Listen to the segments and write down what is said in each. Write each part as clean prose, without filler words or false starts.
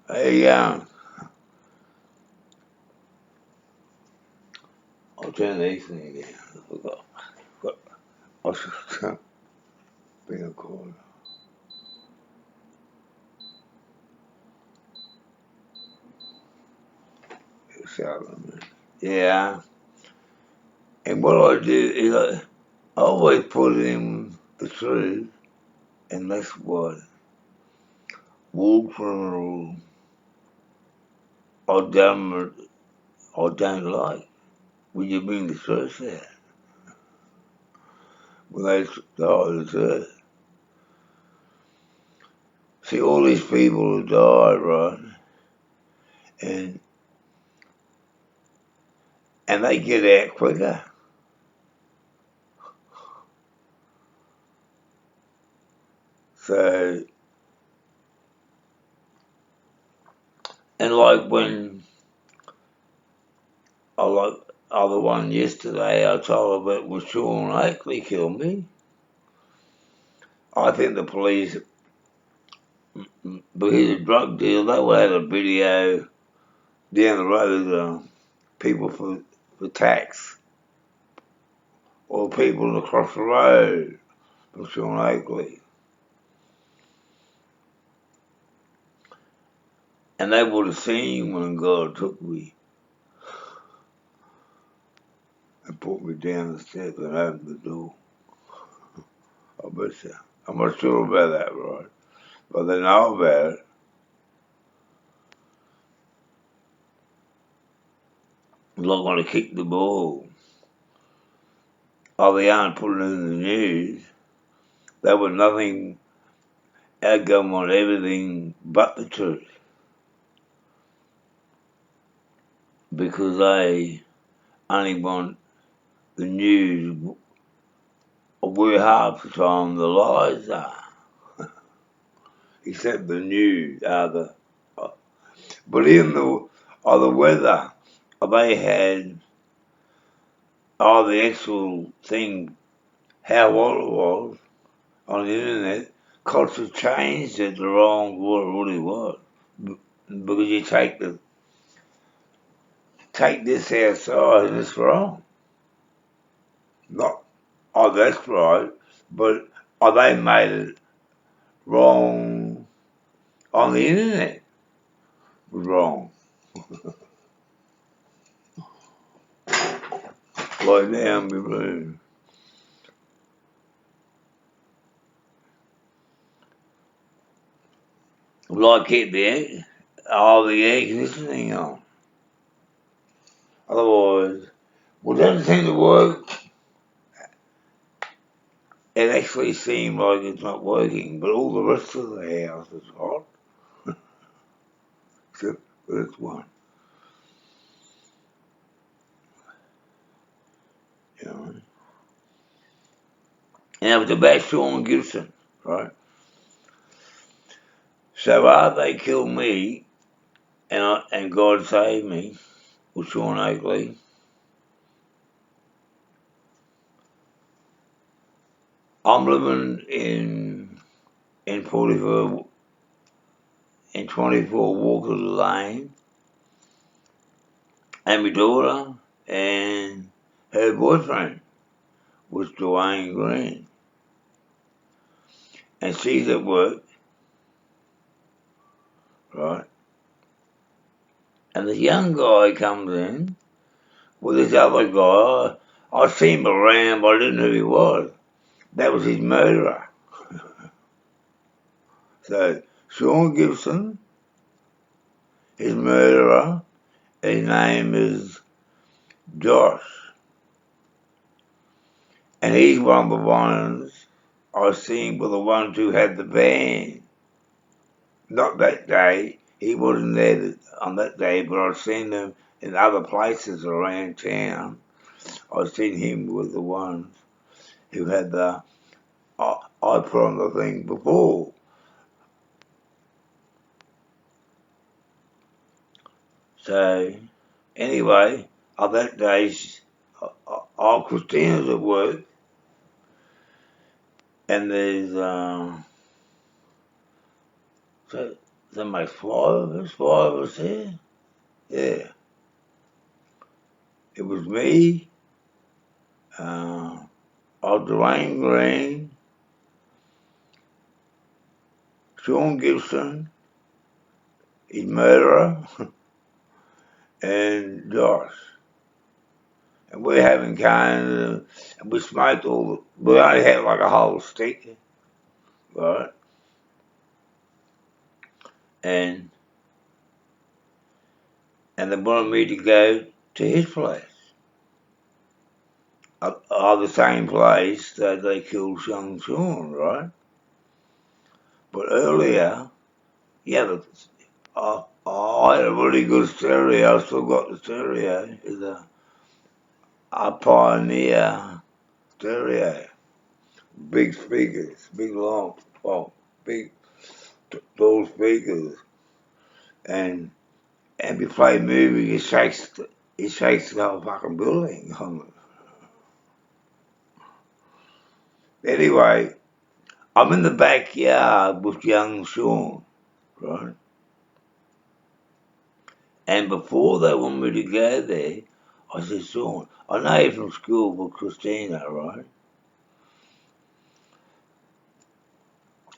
Hey, I'll turn these things again. I forgot. I should bring a call. Yeah. And what I do is I always put in the truth, and that's what war criminals or government I don't like. When you bring the truth out, when they die the truth. See, all these people who died, right? And they get out quicker. So, and like when the one yesterday I told about was Shaune Oakley killed me. I think the police, but he's a drug dealer, they would have a video down the road, people for tax, or people across the road from Shaune Oakley. And they would have seen when God took me and put me down the steps and opened the door. I bet you. I'm not sure about that, right? But they know about it. Like when I kicked the ball. Oh, they aren't putting it in the news. They were nothing, our government, everything but the truth. Because they only want the news where half the time the lies are. Except the news are the. But in the weather, they had the actual thing, how old it was on the internet. Culture changed it the wrong what it really was. Because you take this outside and it's wrong. Not, oh, that's right, but they made it wrong on the internet. It was wrong. Lie down, be room. Well, I keep the air conditioning on. Otherwise, well, it doesn't seem to work. It actually seems like it's not working, but all the rest of the house is hot, except for this one. You know. And it was about Shaune Gibson, right? So after they killed me, and God saved me with Shaune Oakley, I'm living in 24 Walker's Lane, and my daughter and her boyfriend was Dwayne Green, and she's at work, right? And this young guy comes in with this other guy. I seen him around, but I didn't know who he was. That was his murderer. So Shaune Gibson, his murderer, his name is Josh. And he's one of the ones I seen were the ones who had the van. Not that day. He wasn't there on that day, but I've seen him in other places around town. I've seen him with the ones who had the. I put on the thing before. So, anyway, on that day, Christina's at work, and there's. So There makes five of us here. Yeah. It was me, Dwayne Green, Shaune Gibson, his murderer, and Josh. And we're having and we smoked we only had like a whole stick, right? And they wanted me to go to his place. The same place that they killed young Shaune, right? But earlier, yeah, I had a really good stereo. I still got the stereo. It's a Pioneer stereo. Big speakers, big long, big tall speakers, and if you play music, it shakes the whole fucking building. Anyway, I'm in the backyard with young Shaune, right? And before they want me to go there, I said, Shaune, I know you from school with Christina, right?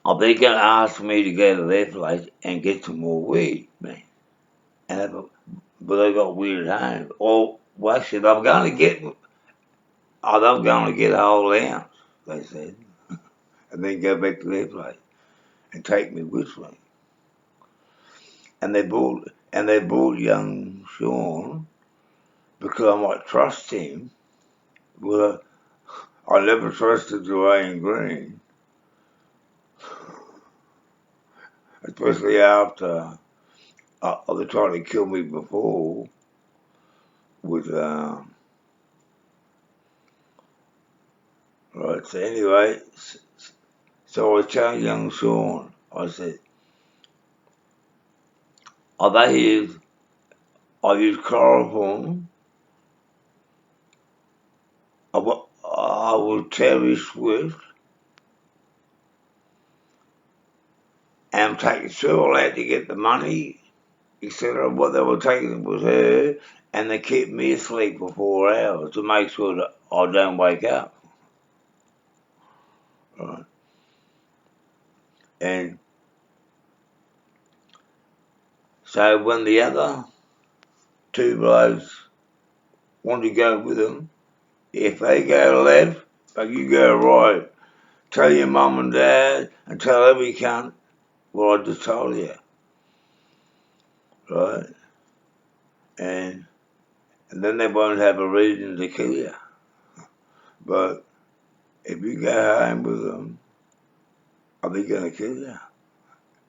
Are they going to ask me to go to their place and get some more weed, man? But they got weed at home. Well, actually, I'm going to get a whole ounce, they said, and then go back to their place and take me with me. And they brought young Shaune because I might trust him. Well, I never trusted Dwayne Green, especially after they tried to kill me before with right. So anyway, so I was telling young Shaune, I said, I use chloroform. I was Terry Swift, and I'm taking Cheryl out to get the money, etc. What they were taking was her, and they kept me asleep for 4 hours to make sure that I don't wake up. Right. And so when the other two blokes want to go with them, if they go left, but you go right, tell your mum and dad and tell every cunt what I just told you. Right? And then they won't have a reason to kill you. But if you go home with them, are they going to kill you?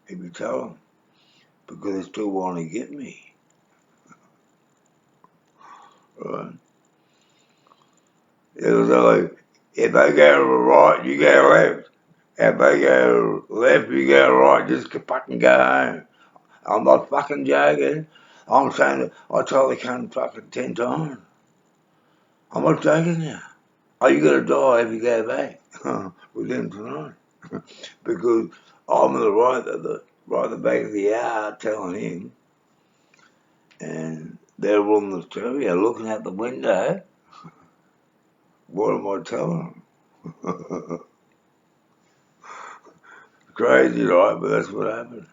If you tell them. Because they still want to get me. Right? It was like, if they go right, you go left. If they go left, you go right. Just fucking go home. I'm not fucking joking. I'm saying that I told the cunt fucking 10 times. I'm not joking you. Are you going to die if you go back with him tonight? Because I'm in right at the back of the yard telling him, and they're on the stereo looking out the window. What am I telling them? Crazy, right? But that's what happened.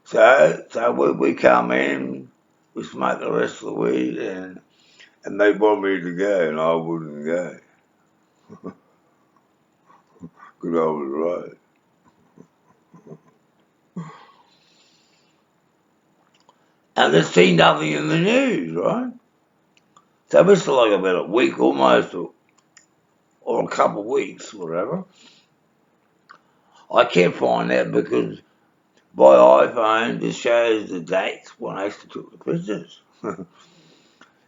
So we come in, we smoke the rest of the weed, and they want me to go, and I wouldn't go. Because I was right. And there's seen nothing in the news, right? So it's like about a week almost, or a couple of weeks, whatever. I can't find out because by iPhone it shows the dates when I actually took the pictures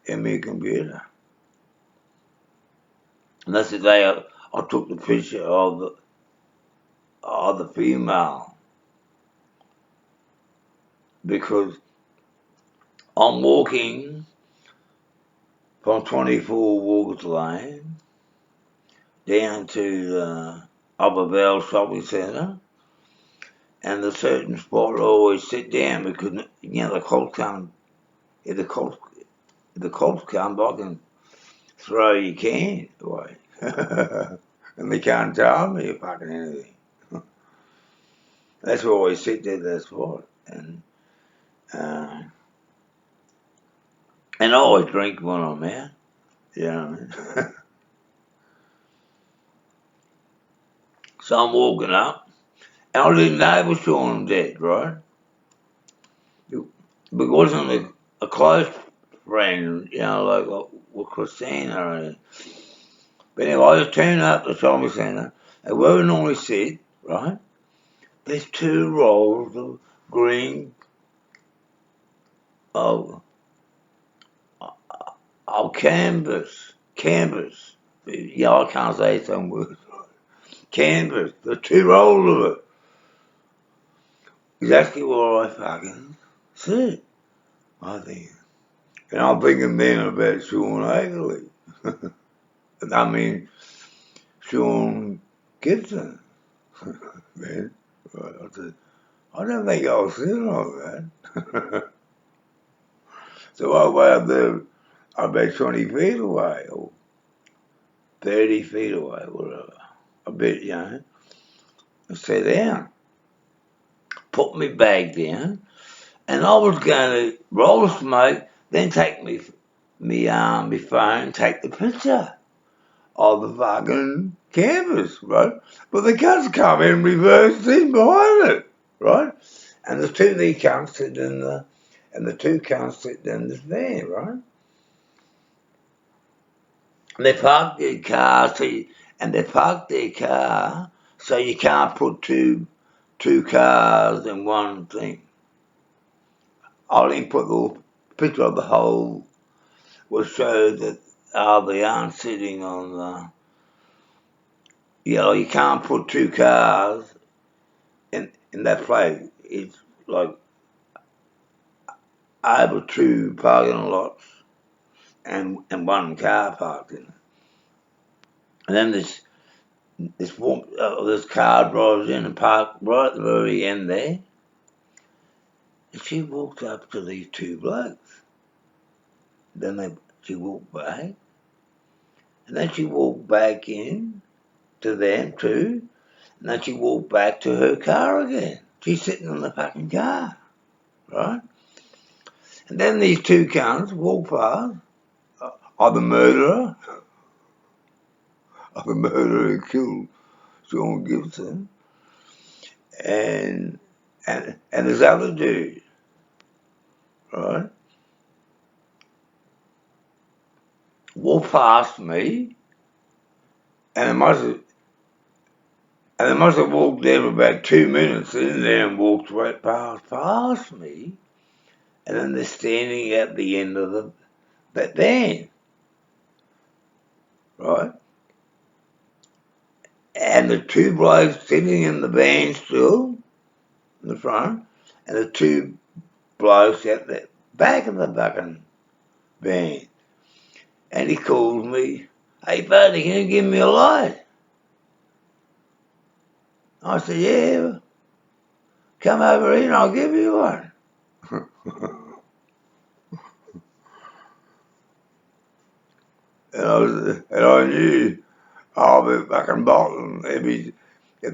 in my computer. And that's the day I took the picture of the female, because I'm walking from 24 Walker's Lane down to Upper Vale Shopping Centre, and the certain spot I always sit down because the cops come. If the cops come, I can throw your can away, and they can't tell me fucking anything. That's why I always sit there. That spot, and I always drink when I'm out. You know what I mean? So I'm walking up, and I didn't know it was Shaune dead, right? It wasn't a close friend, like with Christina or anything. But anyway, I just turned up to the shopping centre, and where we normally sit, right, there's 2 rolls of green, of canvas. Yeah, I can't say some words. Canvas. There's 2 rolls of it. Exactly what I fucking said, I think. And I'm thinking then about Shaune Agley. I mean, Shaune Gibson. Man, I said, I don't think I was sitting on that. So I went up there about 20 feet away, or 30 feet away, whatever. A bit, I sat down, put my bag down, and I was going to roll the smoke, then take me phone, take the picture of the fucking canvas, right? But the cunts come in reverse in behind it, right? And the 2 of these cunts sit in the 2 cunts sit in this van, right? And they park their car, so you can't put two cars in one thing. I didn't put the little picture of the hole, which shows that they aren't sitting on the. You can't put 2 cars in that place. It's like over 2 parking lots and 1 car parked in it. And then this car drives in and parked right at the very end there. And she walked up to these 2 blokes. Then she walked back. And then she walked back in to them too. And then she walked back to her car again. She's sitting in the fucking car, right? And then these 2 cunts walk past. The murderer who killed Shaune Gibson, and this other dude, right? Walked past me, and they must have walked there for about 2 minutes, and then walked right past me, and then they're standing at the end of that van, right? And the 2 blokes sitting in the van still, in the front, and the 2 blokes at the back of the fucking van. And he calls me, "Hey buddy, can you give me a light?" I said, "Yeah, come over here and I'll give you one." and I knew I'll be fucking bolting if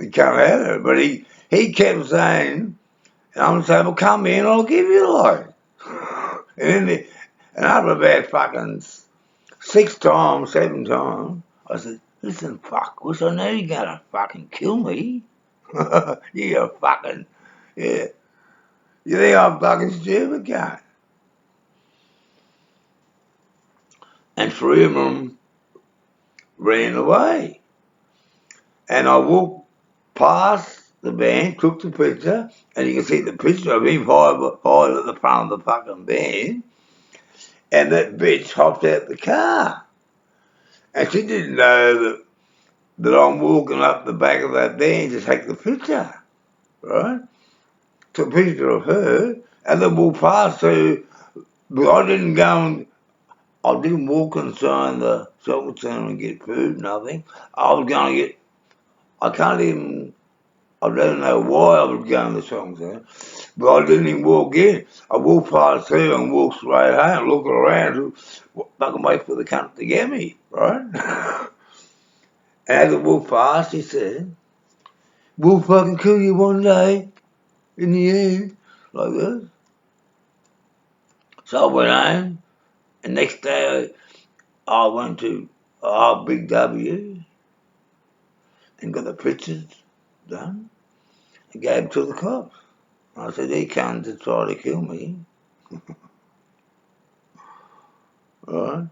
he come out of it. But he kept saying, and I'm saying, "Well, come in, I'll give you a light." and after about fucking 6 times, 7 times, I said, "Listen, fuck, wish I know you're gonna fucking kill me." You fucking, yeah. You think I'm fucking stupid, guy? And 3 of them ran away. And I walked past the van, took the picture, and you can see the picture of him hiding at the front of the fucking van. And that bitch hopped out the car. And she didn't know that I'm walking up the back of that van to take the picture, right? Took a picture of her, and then walked past her. But I didn't walk inside the shopping centre and get food, nothing. I can't even I don't know why I was going to the song centre, but I didn't even walk in. I walked past through and walked straight home, looking around, I can wait for the cunt to get me, right? And as I walked past, he said, "We'll fucking kill you one day in the end," like this. So I went home, and next day I went to Big W and got the pictures done and gave them to the cops. I said, "He came to try to kill me," right?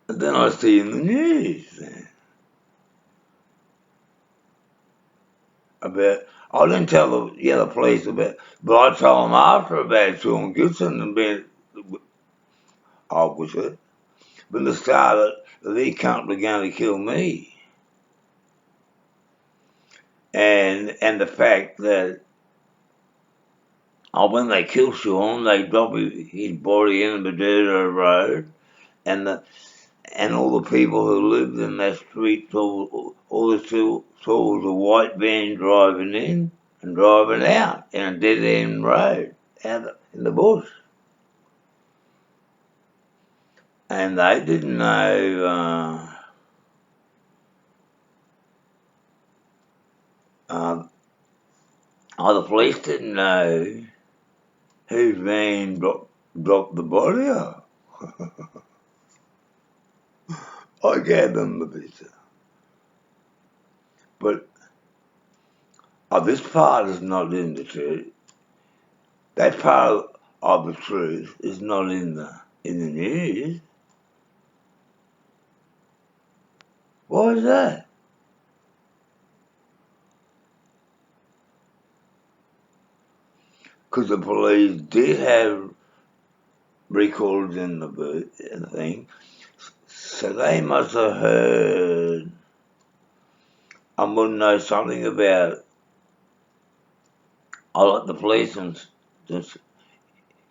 And then I see in the news about, I didn't tell the police about, but I told them after about Shaune Gibson and being opposite. But the start that they can't be going to kill me. And the fact that when they killed Shaune, they dropped his body in the Madeira Road, and all the people who lived in that street all saw was a white van driving in and driving out in a dead end road out in the bush, and they didn't know. The police didn't know whose van dropped the body off. I gave them the picture. But this part is not in the truth. That part of the truth is not in the news. Why is that? Because the police did have records in the booth and thing, so they must have heard. I must know something about. I like the police and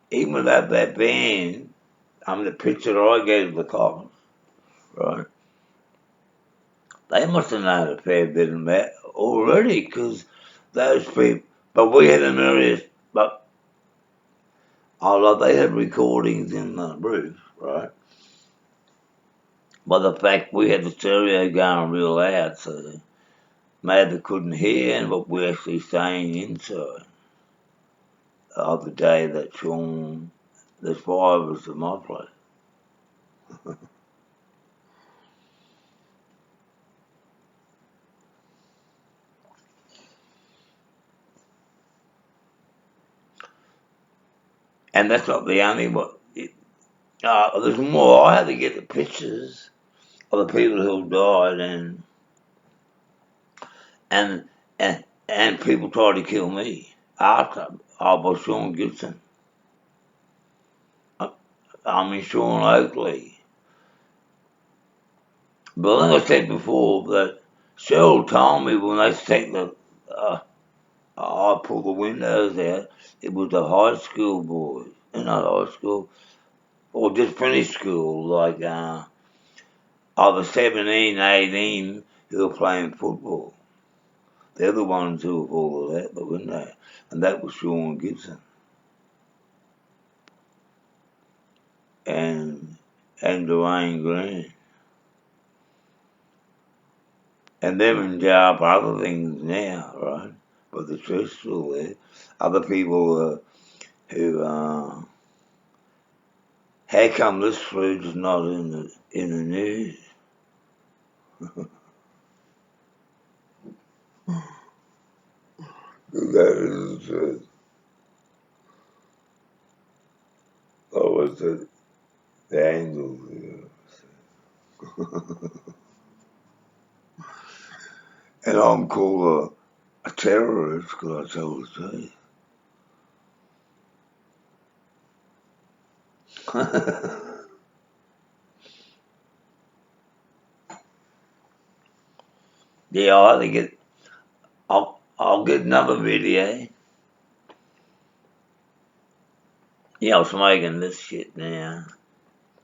even without that van. The picture I gave the cops, right? They must have known a fair bit of that already, because those people. But we had an area, but they had recordings in the roof, right? But the fact we had the stereo going real loud, so maybe they couldn't hear, but we're actually staying inside. The other day that Shaune, there's 5 of us in my place. And that's not the only one. There's more. I had to get the pictures of the people who died, and people tried to kill me after by Shaune Gibson. Sean Oakley. But like I said before, that Cheryl told me when they take I pulled the windows out, it was the high school boys, not high school, or just finished school, like over 17, 18 who were playing football. They're the ones who were falling out the window, and that was Shaune Gibson and Dwayne Green. And they're in jail for other things now, right? But the truth's still there. Other people who, how come this fruit is not in the news? That is the truth. Oh, what's it? The angels. And I'm called a terrorist because I tell the truth. Yeah, I'll have to get. I'll get another video. Yeah, I'm making this shit now.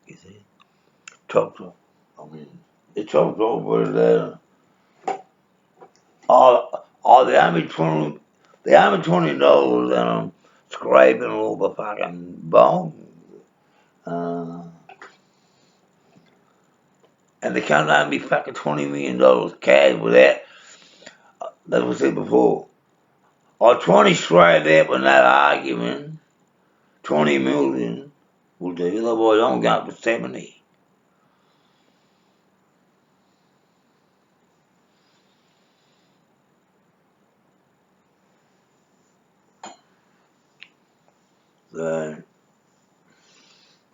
You see, top. I mean, it's top, but They owe me $20, and I'm scraping all the fucking bones. And they can't owe me fucking $20 million cash without, as I said before, or 20 straight out with that argument, 20 million will do, otherwise I'm going up to 70. So,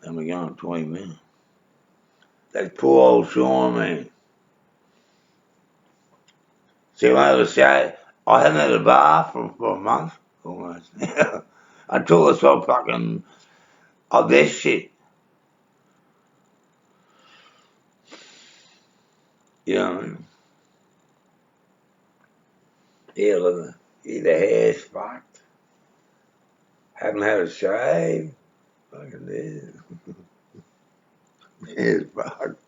and we're going 20 million. That poor old Shaune, man. See, when I was saying, I hadn't had a bath for a month, almost. Until I saw fucking, this shit. You know what I mean? Yeah, look, the hair's fucked. Haven't had a shave. Fucking this. Hair's fucked.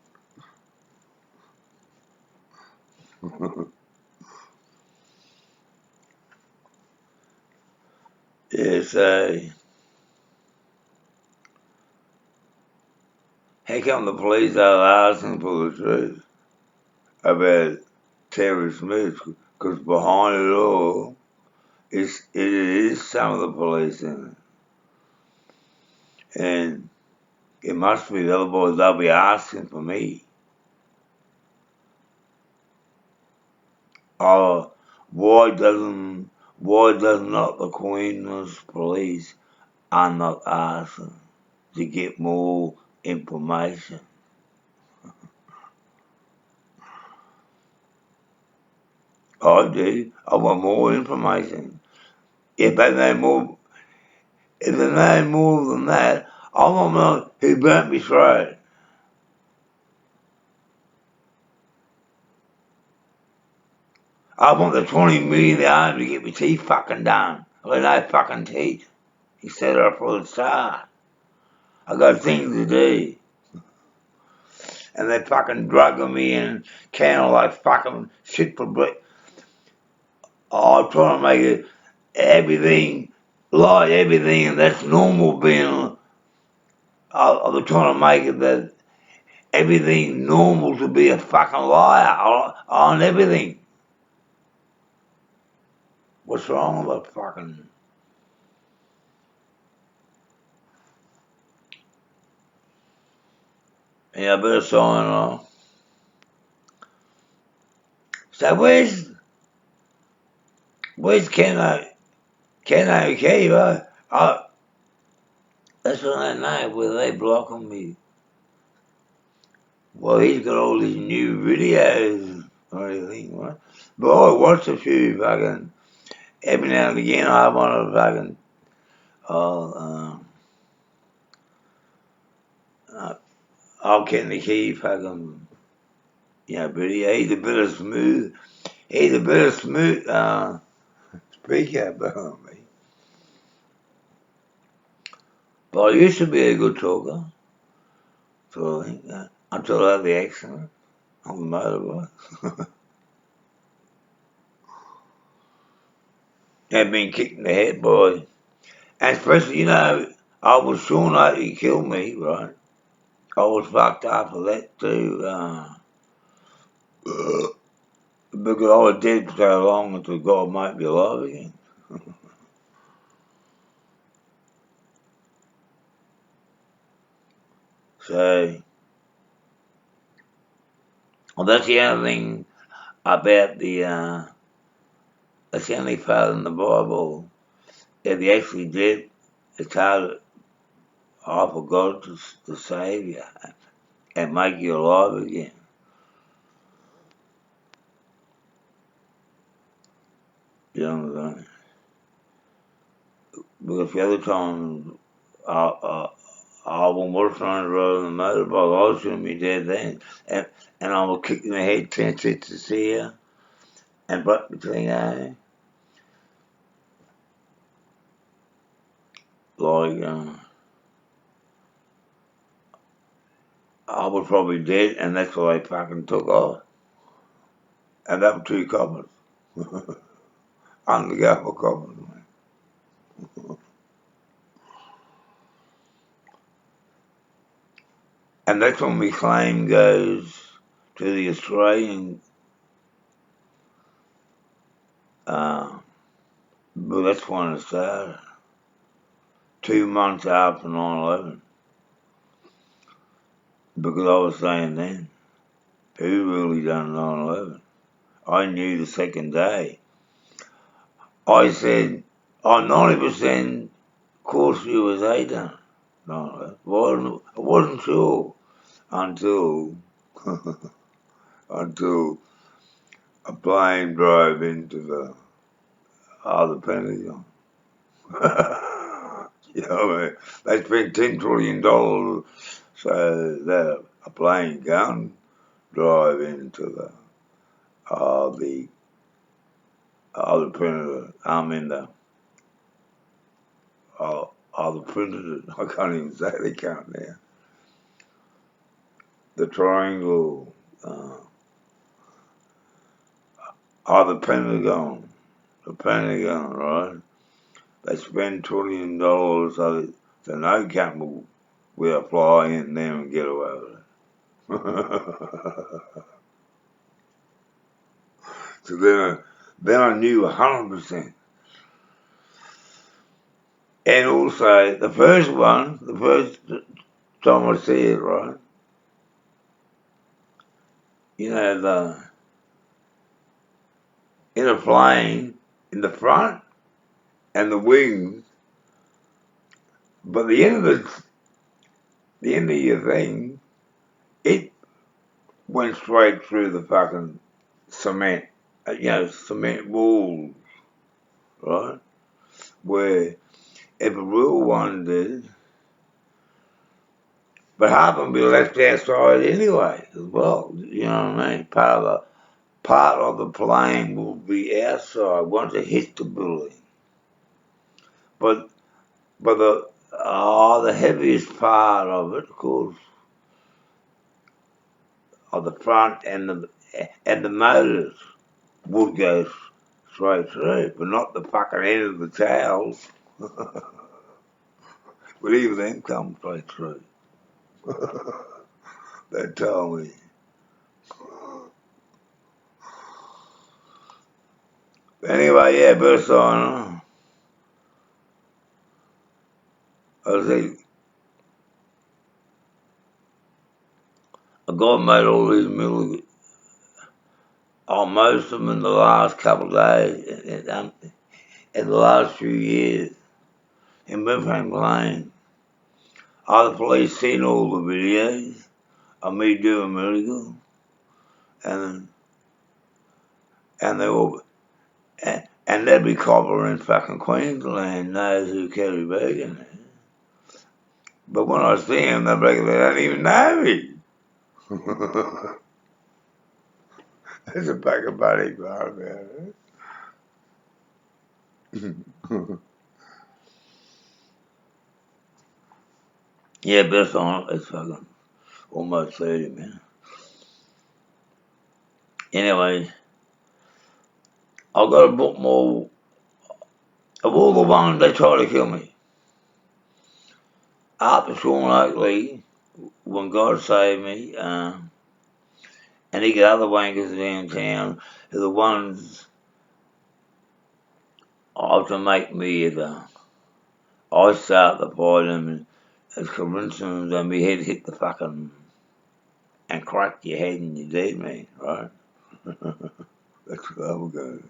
Yeah, so, how come the police are asking for the truth about Terry Smith? Because behind it all, it is some of the police in it. And it must be, otherwise they'll be asking for me. Oh, why does not the Queen's police are not asking to get more information? I do. I want more information. If they know more, if they know more than that, I want to know who burnt me throat. I want the 20 million they owe me to get my teeth fucking done. I got no fucking teeth. He set it up for the start. I got things to do. And they fucking drugging me and can all that fucking shit for breakfast. I'm trying to make it everything, and that's normal being. I'm trying to make it that everything normal to be a fucking liar on everything. What's wrong with that fucking? Yeah, I better sign off. So where's Ken OK, right? That's what I know, where they blocking me. Well, he's got all these new videos or anything, right? But I watch a few fucking, every now and again I want to fucking, I'll get the key fucking, video. He's a bit of smooth, speaker behind me. But I used to be a good talker, so I think, until I had the accident on the motorbike. I'd been kicked in the head by, and especially, I was sure not he killed me, right? I was fucked up for that too, because I was dead for so long until God might be alive again. So, well, that's the only thing about that's the only part in the Bible. If you actually did, it's hard for God to save you and make you alive again. You know what I'm saying? Because the other time, when we're trying to ride on the motorbike, I was going to be dead then. And I was kicking the head 10 cents to see her and broke between eyes. Like, I was probably dead, and that's why they fucking took off. And that was 2 coppers. Undercover coppers, mate. And that's when my claim goes to the Australian, but that's when it started. 2 months after 9/11. Because I was saying then, who really done 9/11? I knew the second day. I said, 90% of course you was they done 9/11. I wasn't sure until until a plane drove into the Pentagon. You know what I mean? They spent $10 trillion so that a plane gun drive into the printer. The printer. I can't even say the count now. The triangle. The Pentagon. The Pentagon, right? They spend $1 trillion so no company will fly in there and get away with it. So then I knew 100%. And also, the first time I see it, right, in a plane, in the front and the wings, but the end of your thing, it went straight through the fucking cement, cement walls, right? Where if a real one did, but half of them be left outside anyway, as well. You know what I mean? Part of the plane will be outside once it hits the building. But the heaviest part of it, of course, of the front and the motors would go straight through, but not the fucking end of the tails. But even them come straight through. They told me. Anyway, yeah, better sign on. I think God made all these millions, most of them in the last couple of days, in the last few years, in Memphis Plain. The police seen all the videos of me doing medical, and they all, and every copper in fucking Queensland knows who Kerry Bergen is. But when I see them, they don't even know me. There's a pack of buddy bar about it. Yeah, best on it. It's fucking almost 30, man. Anyway, I've got a book more of all the ones they try to kill me. After Shaune Oakley, when God saved me, and he got other wankers downtown, are the ones to make me I start the fight and as Corinthians and my head hit the fucking and crack your head and you're dead, man, right? That's what I would go.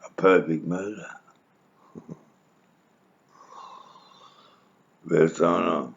A perfect murder. That's on.